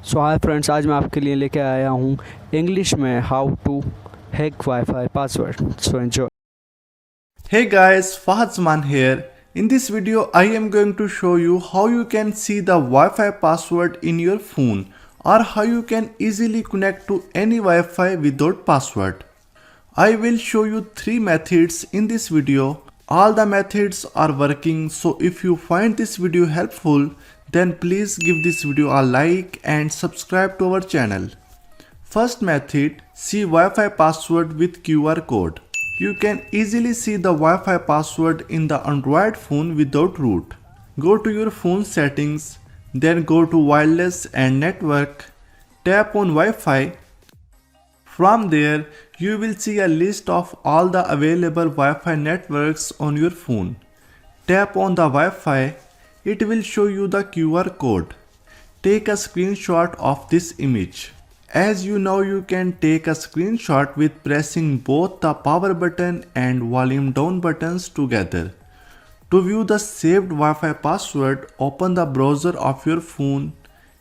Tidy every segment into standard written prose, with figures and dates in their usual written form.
सो hi friends, आज मैं आपके लिए लेके आया हूँ इंग्लिश में how to hack WiFi password. So enjoy. Hey guys, Fahad Zaman here. In this video, I am going to show you how you can see the Wi-Fi password in your phone or how you can easily connect to any Wi-Fi without password. I will show you 3 methods in this video. All the methods are working, so if you find this video helpful, then please give this video a like and subscribe to our channel. First method, see Wi-Fi password with QR code. You can easily see the Wi-Fi password in the Android phone without root. Go to your phone settings, then go to wireless and network, tap on Wi-Fi. From there, you will see a list of all the available Wi-Fi networks on your phone. Tap on the Wi-Fi, it will show you the QR code. Take a screenshot of this image. As you know, you can take a screenshot with pressing both the power button and volume down buttons together. To view the saved Wi-Fi password, open the browser of your phone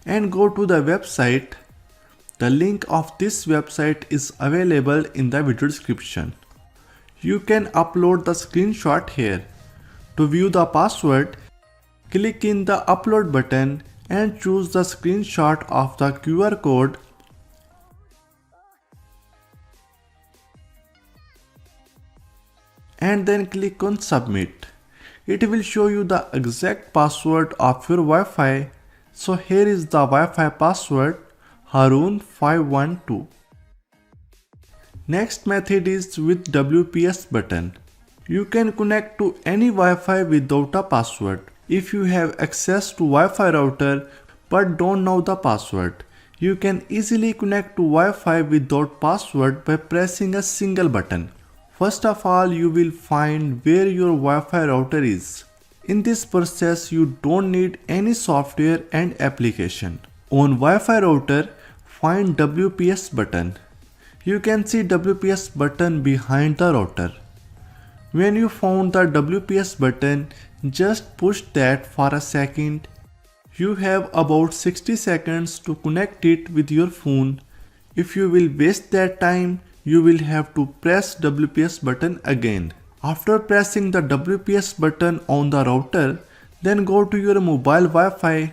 and go to the website. The link of this website is available in the video description. You can upload the screenshot here. To view the password, click in the upload button and choose the screenshot of the QR code. And then click on submit. It will show you the exact password of your Wi-Fi. So here is the Wi-Fi password, Harun512. Next method is with WPS button. You can connect to any Wi-Fi without a password. If you have access to Wi-Fi router but don't know the password, you can easily connect to Wi-Fi without password by pressing a single button. First of all, you will find where your Wi-Fi router is. In this process, you don't need any software and application. On Wi-Fi router, find WPS button. You can see WPS button behind the router. When you found the WPS button, just push that for a second. You have about 60 seconds to connect it with your phone. If you will waste that time, you will have to press WPS button again. After pressing the WPS button on the router, then go to your mobile Wi-Fi.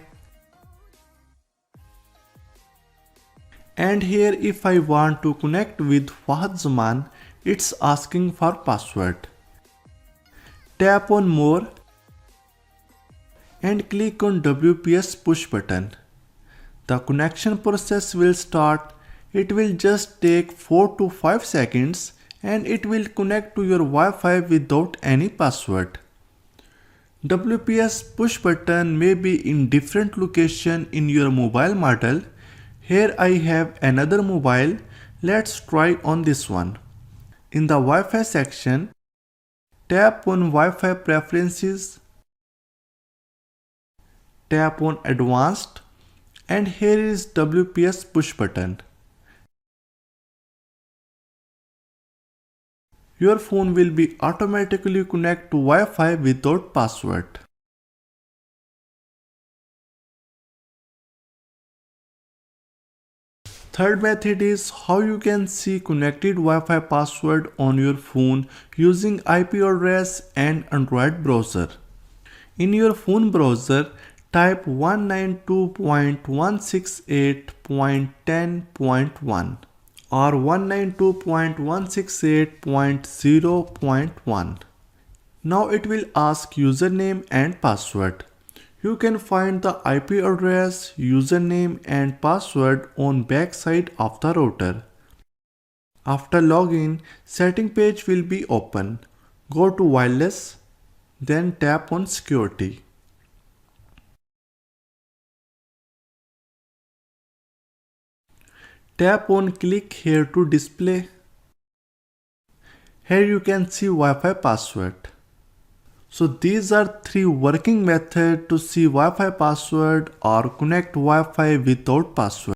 And here if I want to connect with Fahad Zaman, it's asking for password. Tap on more and click on WPS push button. The connection process will start. It will just take 4 to 5 seconds and it will connect to your Wi-Fi without any password. WPS push button may be in different location in your mobile model. Here I have another mobile. Let's try on this one. In the Wi-Fi section, tap on Wi-Fi preferences, tap on advanced, and here is WPS push button. Your phone will be automatically connect to Wi-Fi without password. Third method is how you can see connected Wi-Fi password on your phone using IP address and Android browser. In your phone browser, type 192.168.10.1 or 192.168.0.1. Now it will ask username and password. You can find the IP address, username and password on backside of the router. After login, setting page will be open. Go to wireless, then tap on security. Tap on click here to display. Here you can see Wi-Fi password. So these are 3 working methods to see Wi-Fi password or connect Wi-Fi without password.